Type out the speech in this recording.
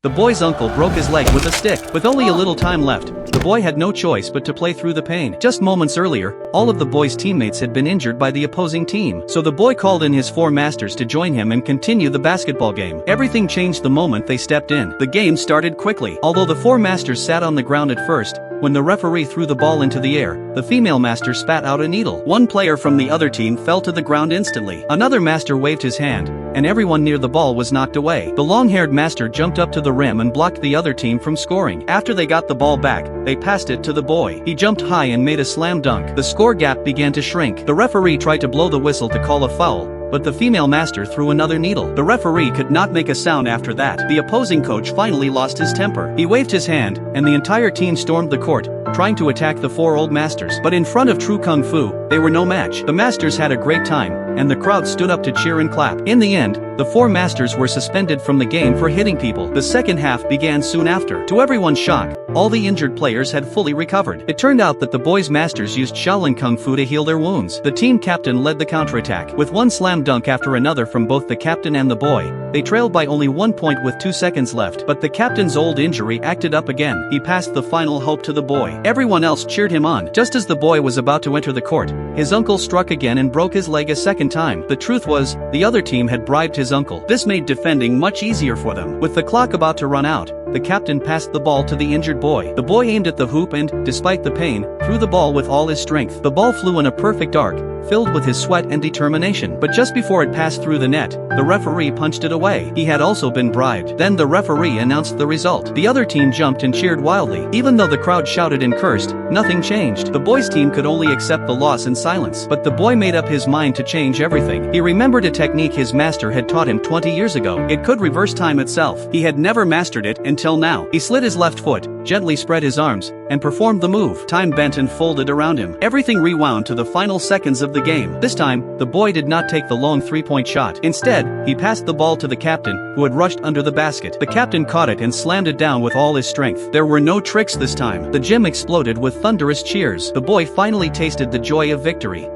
The boy's uncle broke his leg with a stick. With only a little time left, the boy had no choice but to play through the pain. Just moments earlier, all of the boy's teammates had been injured by the opposing team, so the boy called in his four masters to join him and continue the basketball game. Everything changed the moment they stepped in. The game started quickly. Although the four masters sat on the ground at first, when the referee threw the ball into the air, the female master spat out a needle. One player from the other team fell to the ground instantly. Another master waved his hand, and everyone near the ball was knocked away. The long-haired master jumped up to the rim and blocked the other team from scoring. After they got the ball back, they passed it to the boy. He jumped high and made a slam dunk. The score gap began to shrink. The referee tried to blow the whistle to call a foul, but the female master threw another needle. The referee could not make a sound after that. The opposing coach finally lost his temper. He waved his hand, and the entire team stormed the court, trying to attack the four old masters. But in front of true kung fu, they were no match. The masters had a great time, and the crowd stood up to cheer and clap. In the end, the four masters were suspended from the game for hitting people. The second half began soon after. To everyone's shock, all the injured players had fully recovered. It turned out that the boys' masters used Shaolin Kung Fu to heal their wounds. The team captain led the counterattack. With one slam dunk after another from both the captain and the boy, they trailed by only 1 point with 2 seconds left. But the captain's old injury acted up again. He passed the final hope to the boy. Everyone else cheered him on. Just as the boy was about to enter the court, his uncle struck again and broke his leg a second time. The truth was, the other team had bribed his uncle. This made defending much easier for them. With the clock about to run out, the captain passed the ball to the injured boy. The boy aimed at the hoop and, despite the pain, threw the ball with all his strength. The ball flew in a perfect arc, filled with his sweat and determination. But just before it passed through the net, the referee punched it away. He had also been bribed. Then the referee announced the result. The other team jumped and cheered wildly. Even though the crowd shouted and cursed, nothing changed. The boys' team could only accept the loss in silence. But the boy made up his mind to change everything. He remembered a technique his master had taught him 20 years ago. It could reverse time itself. He had never mastered it until now. He slid his left foot, gently spread his arms, and performed the move. Time bent and folded around him. Everything rewound to the final seconds of the game. This time, the boy did not take the long three-point shot. Instead, he passed the ball to the captain, who had rushed under the basket. The captain caught it and slammed it down with all his strength. There were no tricks this time. The gym exploded with thunderous cheers. The boy finally tasted the joy of victory.